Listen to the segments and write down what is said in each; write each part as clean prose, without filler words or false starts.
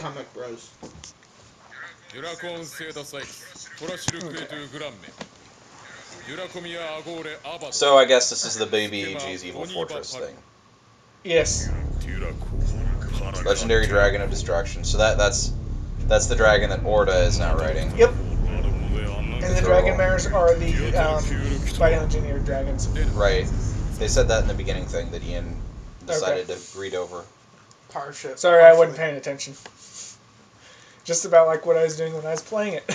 comic bros. So I guess this is the Baby G's Evil Fortress thing. Yes. Legendary Dragon of Destruction. So that's the dragon that Orta is now riding. Yep. And the Dragon Mares are the bioengineered dragons. Right. They said that in the beginning thing that Ian decided to read over. Sorry, I wasn't paying attention. Just about like what I was doing when I was playing it.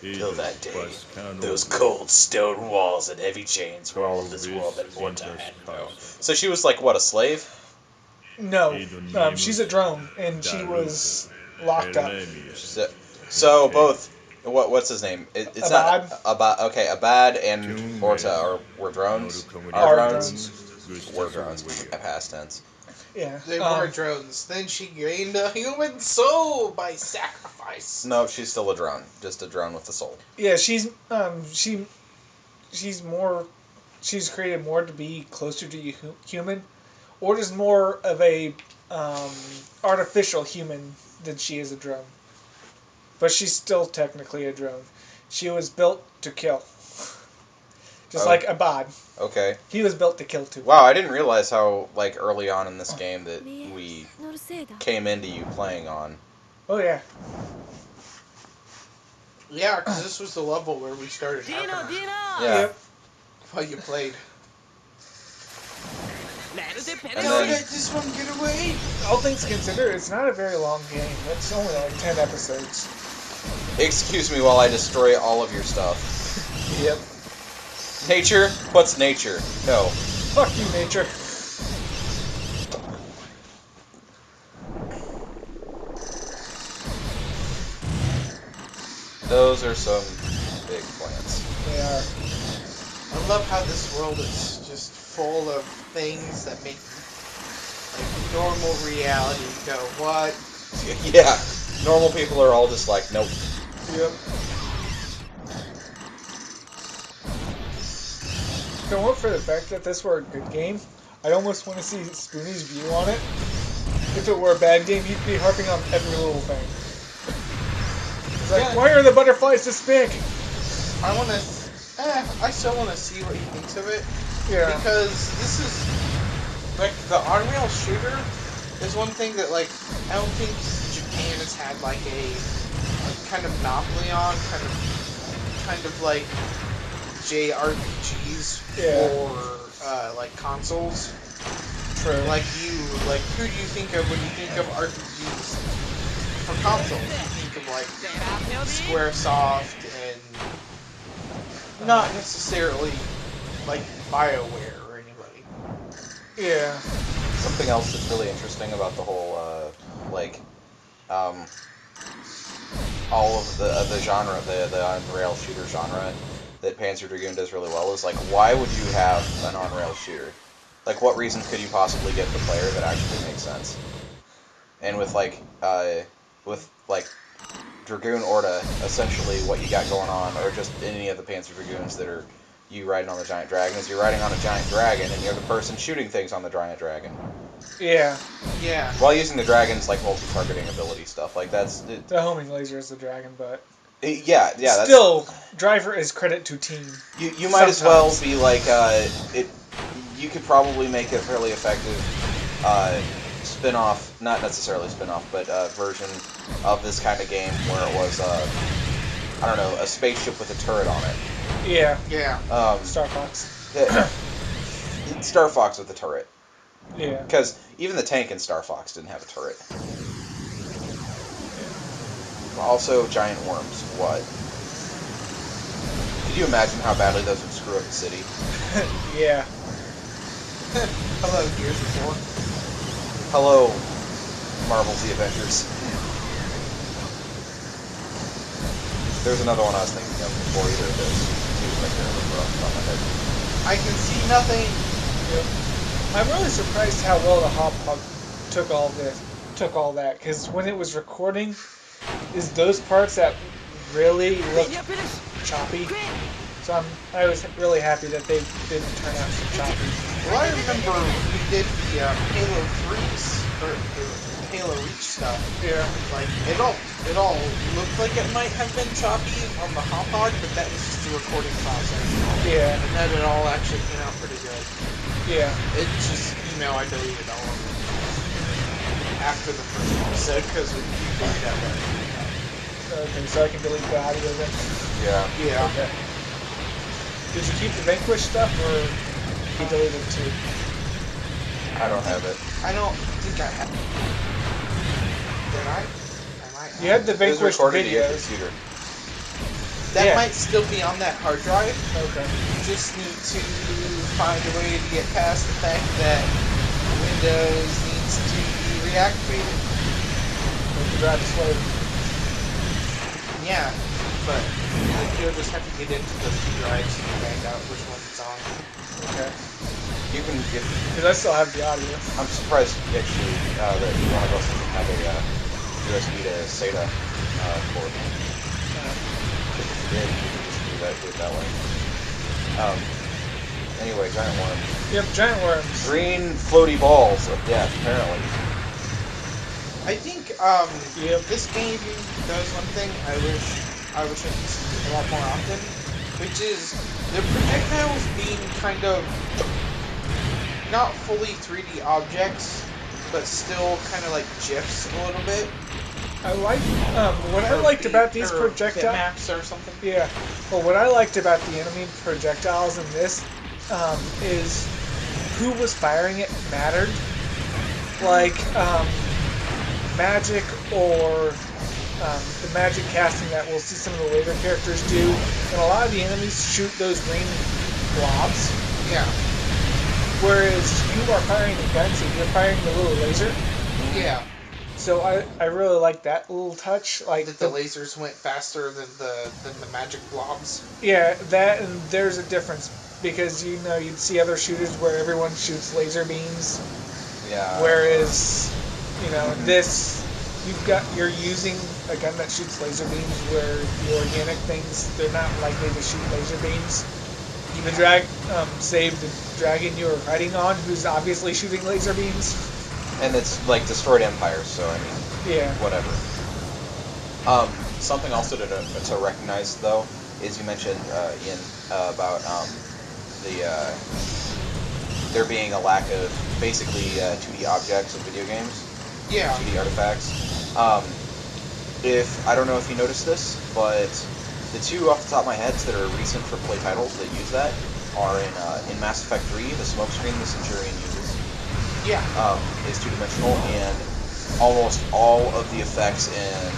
Till that day, those cold stone walls and heavy chains were all of this world that Orta had known. So she was like, what, a slave? No, she's a drone, and she was locked up. So both, what's his name? It's Abad. not Abad. Okay, Abad and Orta were drones. Are drones. Were drones. Past tense. Yeah. They were drones. Then she gained a human soul by sacrifice. No, she's still a drone. Just a drone with a soul. Yeah, she's created more to be closer to human. Orta's more of a artificial human than she is a drone. But she's still technically a drone. She was built to kill. Just like Abad. Okay. He was built to kill too. Wow, I didn't realize how early on in this game that we came into you playing on. Oh yeah. Yeah, because this was the level where we started. Yeah. Yep. While you played. And Don't then, let this one get away. All things considered, it's not a very long game. It's only like 10 episodes. excuse me while I destroy all of your stuff. Yep. Nature? What's nature? No. Fuck you, nature. Those are some big plants. They are. I love how this world is just full of things that make like normal reality go, what? Yeah. Normal people are all just like, nope. Yep. If it weren't for the fact that this were a good game, I'd almost want to see Spoonie's view on it. If it were a bad game, he'd be harping on every little thing. It's like, why are the butterflies this big? I still want to see what he thinks of it. Yeah. Because this is, like, the Unreal shooter is one thing that, like, I don't think Japan has had, like, a kind of monopoly on, kind of like, JRPGs for, like, consoles. True. Like, who do you think of when you think of RPGs for consoles? You think of, like, Squaresoft and not necessarily, like, BioWare or anybody. Yeah. Something else that's really interesting about the whole, all of the genre, the on-rail shooter genre that Panzer Dragoon does really well is, like, why would you have an on-rail shooter? Like, what reasons could you possibly give the player that actually makes sense? And with Dragoon Orta, essentially what you got going on, or just any of the Panzer Dragoons that are you riding on the giant dragon, is you're riding on a giant dragon, and you're the person shooting things on the giant dragon. Yeah. Yeah. While using the dragon's, like, multi-targeting ability stuff. Like, that's... The homing laser is the dragon, but... Yeah, Still, driver is credit to team. You might as well be, like, you could probably make a fairly effective, spin-off, not necessarily spin-off, but version of this kind of game where it was, I don't know, a spaceship with a turret on it. Yeah. Yeah. Star Fox. Star Fox with a turret. Yeah. Because even the tank in Star Fox didn't have a turret. Also, giant worms. What? Could you imagine how badly those would screw up the city? Yeah. Hello, Gears of War. Hello, Marvel's The Avengers. There's another one I was thinking of before either of those. I can see nothing. Yep. I'm really surprised how well the Hop Hog took all that, because when it was recording, is those parts that really look choppy. So I was really happy that they didn't turn out so choppy. Well, I remember we did the Halo 3's, or Halo Reach stuff. Yeah. Like, it all looked like it might have been choppy on the hot but that was just the recording process. Yeah. And then it all actually came out pretty good. Yeah. It's just, I deleted all of it after the first episode because we figured out that. Okay, so I can delete the audio then. Yeah. Yeah. Okay. Did you keep the Vanquish stuff, or you deleted it too? I don't have it. I don't think I have. Did I? I might have. You had the It was Vanquish recorded to your videos. computer. That Yeah. might still be on that hard drive. Okay. You just need to find a way to get past the fact that Windows needs to be reactivated. With the drive slave. Yeah, but you'll just have to get into those two drives and find out which one it's on. Okay. You can get. Because I still have the audio. I'm surprised actually that one of us doesn't have a USB to SATA port. If you did, you could just do it that way. Anyway, giant worm. Yep, giant worms. Green floaty balls of death, apparently. I think Yep. this game does one thing I wish I could see a lot more often, which is the projectiles being kind of not fully 3D objects, but still kind of like GIFs a little bit. I like what I liked about these projectiles. Maps or something. Yeah. Well, what I liked about the enemy projectiles in this is who was firing it mattered. Like magic or the magic casting that we'll see some of the later characters do, and a lot of the enemies shoot those green blobs. Yeah. Whereas you are firing the gun, so you're firing the little laser. Yeah. So I really like that little touch. Like That the lasers went faster than the magic blobs. Yeah, that, and there's a difference because you'd see other shooters where everyone shoots laser beams, Yeah. whereas this you're using a gun that shoots laser beams where the organic things, they're not likely to shoot laser beams. The save the dragon you were fighting on, who's obviously shooting laser beams. And it's like destroyed empires, so I mean, Yeah. whatever. Something also to recognize though is you mentioned Ian about there being a lack of basically 2D objects in video games. Yeah. 2D artifacts. I don't know if you noticed this, but the two off the top of my head that are recent AAA titles that use that are in Mass Effect 3, the smoke screen the Centurion uses. Yeah. Is two-dimensional, and almost all of the effects in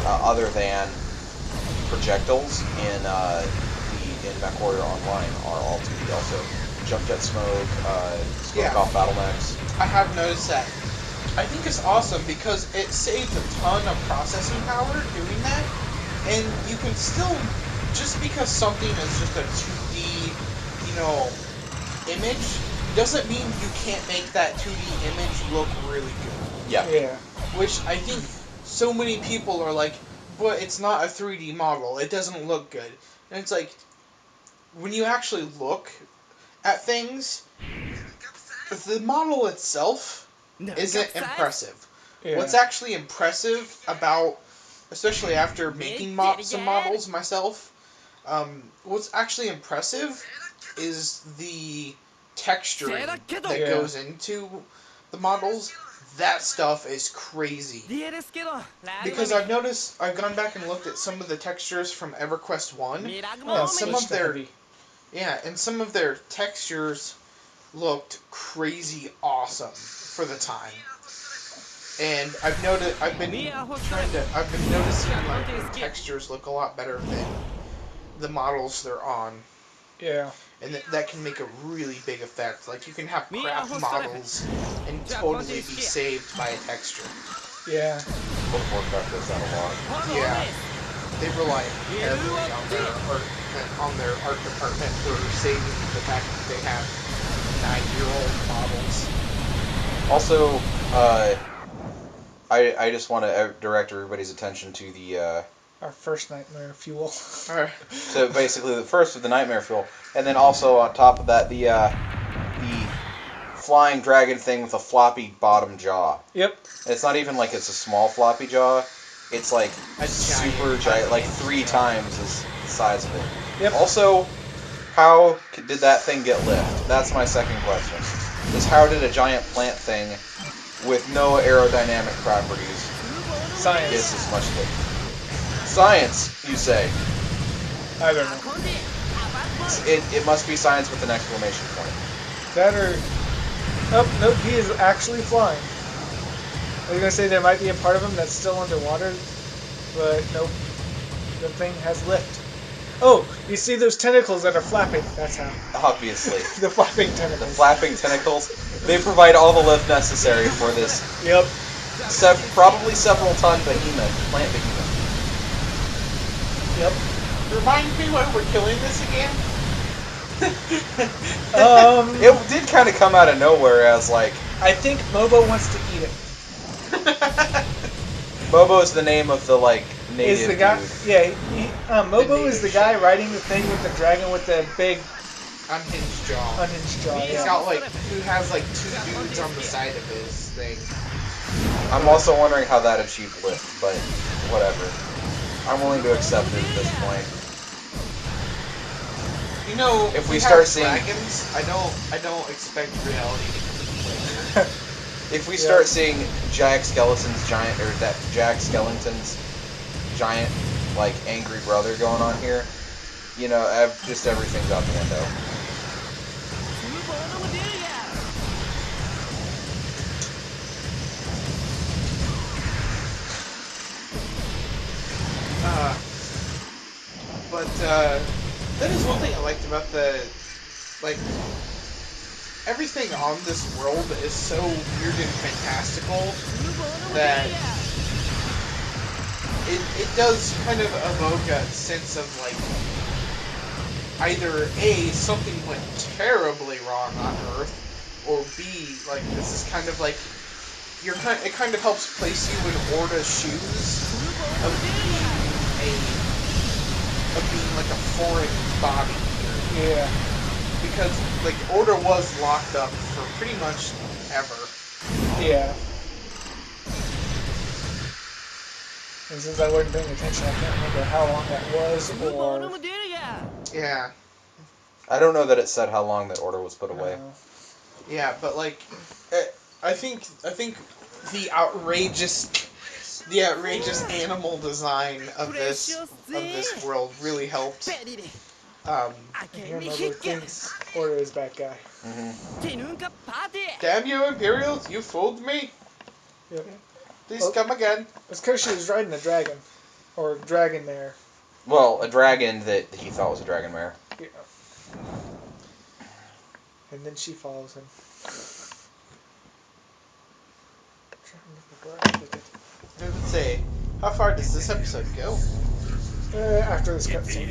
other than projectiles in MechWarrior Online are all 2D also. Jump jet smoke, smoke off battle mechs. I have noticed that. I think it's awesome because it saves a ton of processing power doing that, and you can still, just because something is just a 2D, image, doesn't mean you can't make that 2D image look really good. Yeah. Yeah. Which I think so many people are like, but it's not a 3D model, it doesn't look good. And it's like, when you actually look at things, the model itself isn't impressive. Yeah. What's actually impressive about, especially after making some models myself, what's actually impressive is the texturing that Yeah. goes into the models. That stuff is crazy. Because I've gone back and looked at some of the textures from EverQuest 1, and some of their textures looked crazy awesome for the time. And I've been noticing like the textures look a lot better than the models they're on. Yeah. And that can make a really big effect. Like, you can have crap models and totally be saved by a texture. Yeah. World of Warcraft does that a lot. Yeah. They rely heavily on their art department for saving the fact that they have 9-year-old models. Also, I just want to direct everybody's attention to the Our first nightmare fuel. so basically the first of the nightmare fuel, and then also on top of that the flying dragon thing with a floppy bottom jaw. Yep. It's not even like it's a small floppy jaw. It's like A super giant, like unhinged 3 jaw. times the size of it. Yep. Also, how did that thing get lift? That's my second question. Is how did a giant plant thing with no aerodynamic properties get Science. this much lift? Science, you say? I don't know. It must be science with an exclamation point. That or... Oh, nope, he is actually flying. I was going to say there might be a part of him that's still underwater, but nope. The thing has lift. Oh, you see those tentacles that are flapping? That's how. Obviously. The flapping The tentacles. flapping tentacles, they provide all the lift necessary for this Yep. probably several ton behemoth, plant behemoth. Yep. Remind me why we're killing this again? It did kind of come out of nowhere as like, I think Mobo wants to eat it. Mobo is the name of the like native Is the guy? dude. Yeah, Mobo The is the native guy shape. riding the thing with the dragon with the big Unhinged jaw. unhinged jaw. He's Yeah. got like, who has like 2 dudes on the side of his thing. I'm also wondering how that achieved lift, but whatever. I'm willing to accept it at this point. You know, If we have start seeing- dragons, I don't expect reality to come. If we start seeing Jack Skellington's giant like angry brother going on here, you know, just everything's out the window. But that is one thing I liked about everything on this world is so weird and fantastical that it does kind of evoke a sense of like either A, something went terribly wrong on Earth, or B, like this is kind of like it kind of helps place you in Orta's shoes of being like a foreign body here. Yeah. Because like Orta was locked up for pretty much ever. Yeah. And since I wasn't paying attention, I can't remember how long that was, or... Yeah. I don't know that it said how long that order was put away. Yeah, but like, I think the outrageous animal design of this world really helped. Mobo thinks Orta is bad guy. Damn you, Imperials! You fooled me. Yep. Please come again. It's because she was riding a dragon. Or dragon mare. Well, a dragon that he thought was a dragon mare. Yeah. And then she follows him. Let's say, how far does this episode go? After this cutscene.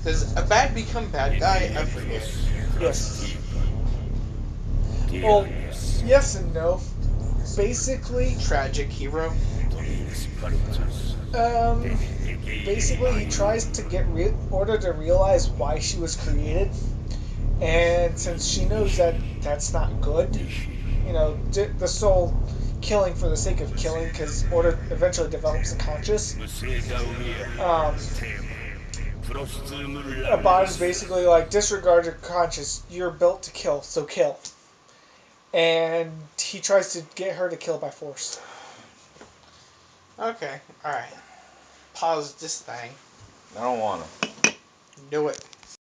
Does a bad become bad guy? I forget. Yes. Well, yes and no. Basically, Tragic hero. basically he tries to get Orta to realize why she was created, and since she knows that that's not good, you know, the soul killing for the sake of killing, because Orta eventually develops a conscience. A bot is basically like, disregard your conscience. You're built to kill, so kill. And he tries to get her to kill by force. Okay, alright. Pause this thing. I don't want to. Do it.